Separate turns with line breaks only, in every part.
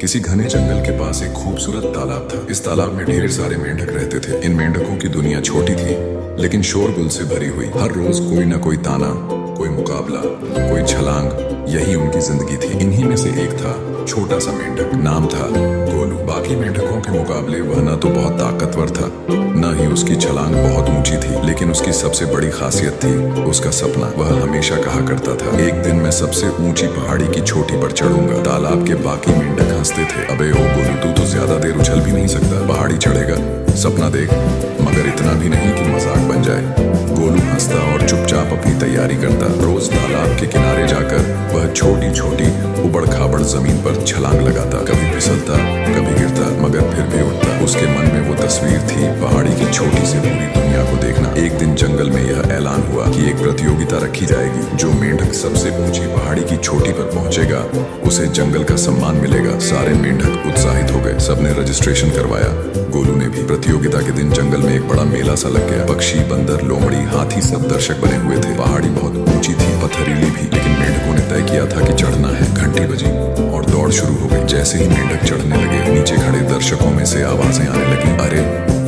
किसी घने जंगल के पास एक खूबसूरत तालाब था। इस तालाब में ढेर सारे मेंढक रहते थे। इन मेंढकों की दुनिया छोटी थी लेकिन शोरगुल से भरी हुई। हर रोज कोई ना कोई ताना, कोई मुकाबला, कोई छलांग, यही उनकी जिंदगी थी। इन्हीं में से एक था छोटा सा मेंढक, नाम था गोलू। बाकी मेंढकों के मुकाबले वह न तो बहुत ताकतवर था, न ही उसकी छलांग बहुत ऊंची थी, लेकिन उसकी सबसे बड़ी खासियत थी उसका सपना। वह हमेशा कहा करता था, एक दिन मैं सबसे ऊंची पहाड़ी की चोटी पर चढ़ूंगा। तालाब के बाकी मेंढक हंसते थे, अबे ओ गोलू, तू तो ज्यादा देर उछल भी नहीं सकता, पहाड़ी चढ़ेगा, सपना देख, मगर इतना भी नहीं कि मजाक बन जाए। गोलू हंसता और चुपचाप अपनी तैयारी करता। रोज तालाब के किनारे जाकर वह छोटी छोटी उबड़ खाबड़ जमीन पर छलांग लगाता, कभी फिसलता, कभी गिरता, मगर फिर भी उठता। उसके मन में वो तस्वीर थी पहाड़ी की चोटी से पूरी दुनिया को देखना। एक दिन जंगल में यह ऐलान हुआ कि एक प्रतियोगिता रखी जाएगी, जो मेंढक सबसे ऊंची पहाड़ी की चोटी पर पहुंचेगा उसे जंगल का सम्मान मिलेगा। सारे मेंढक उत्साहित हो गए, सबने रजिस्ट्रेशन करवाया, गोलू ने भी। प्रतियोगिता के दिन जंगल में एक बड़ा मेला सा लग गया। पक्षी, बंदर, लोमड़ी, हाथी सब दर्शक बने हुए थे। पहाड़ी बहुत ऊंची थी, पथरीली भी, लेकिन मेंढकों ने तय किया था कि चढ़ना है। घंटी बजी और दौड़ शुरू हो गई। जैसे ही मेंढक चढ़ने लगे, नीचे खड़े दर्शकों में से आवाजें आने लगी, अरे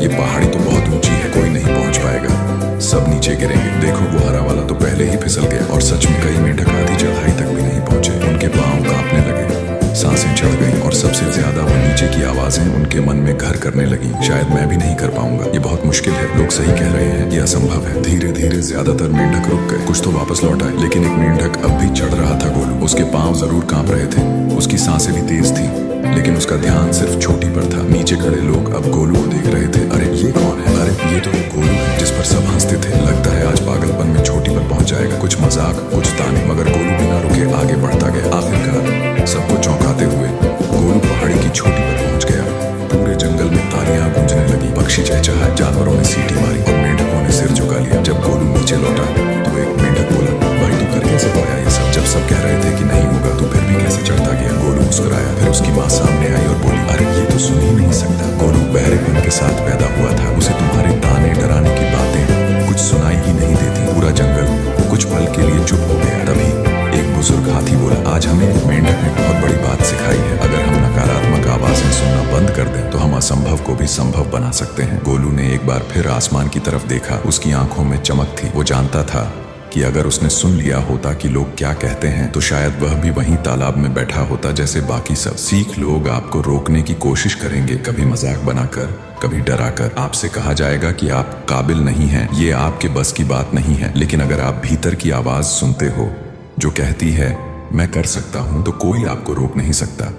ये पहाड़ी तो बहुत ऊंची है, कोई नहीं पहुंच पाएगा, सब नीचे गिरेंगे। देखो वो हरा वाला तो पहले ही फिसल गया। और सच में कई मेंढक आधी चढ़ाई तक भी नहीं पहुंचे। उनके पांव कांपने लगे, सांसें चढ़ गई और सबसे ज्यादा वो नीचे की आवाजें उनके मन में घर करने लगी। शायद मैं भी नहीं कर पाऊंगा, ये बहुत मुश्किल है, लोग सही कह रहे हैं, ये असंभव है। धीरे धीरे ज्यादातर मेंढक रुक गए, कुछ तो वापस लौट आए, लेकिन एक मेंढक अब भी चढ़ रहा था। गोलू, उसके पांव जरूर कांप रहे थे, उसकी सांसें भी तेज थी, लेकिन उसका ध्यान सिर्फ चोटी पर था। नीचे खड़े लोग अब गोलू को देख रहे थे, अरे ये कौन है? अरे ये तो वो गोलू है जिस पर सब हंसते थे। लगता है आज पागलपन में चोटी पर पहुंच जाएगा। कुछ मजाक, कुछ ताने, मगर गोलू बिना रुके आगे बढ़ता गया। आखिरकार सबको चौंकाते हुए गोलू पहाड़ी की चोटी पर पहुंच गया। पूरे जंगल में तालियां गूंजने लगी, पक्षी चहचहाए, जानवरों ने सीटी मारी और मेंढकों ने सिर झुका लिया। जब गोलू नीचे लौटा तो एक मेंढक बोला, भाई तू कर कैसे पाया ये सब? जब सब कह रहे थे कि नहीं होगा, तो फिर भी कैसे चढ़ता गया? गोलू मुस्कुराया, फिर उसकी माँ सामने आई और बोली, अरे ये तो सुन ही नहीं सकता। गोलू बहरेपन के साथ पैदा हुआ था, उसे तुम्हारे ताने डराने की बातें कुछ सुनाई ही नहीं देती। पूरा जंगल कुछ पल के लिए चुप हो गया। तभी एक बुजुर्ग हाथी बोला, आज हमें मेंढक ने बहुत बड़ी बात सिखाई है। अगर हम नकारात्मक आवाजें सुनना बंद कर दें तो हम असंभव को भी संभव बना सकते हैं। गोलू ने एक बार फिर आसमान की तरफ देखा, उसकी आंखों में चमक थी। वो जानता था कि अगर उसने सुन लिया होता कि लोग क्या कहते हैं, तो शायद वह भी वहीं तालाब में बैठा होता जैसे बाकी सब। सीख लोग आपको रोकने की कोशिश करेंगे, कभी मजाक बनाकर, कभी डराकर। आपसे कहा जाएगा कि आप काबिल नहीं हैं, ये आपके बस की बात नहीं है। लेकिन अगर आप भीतर की आवाज सुनते हो जो कहती है मैं कर सकता हूं, तो कोई आपको रोक नहीं सकता।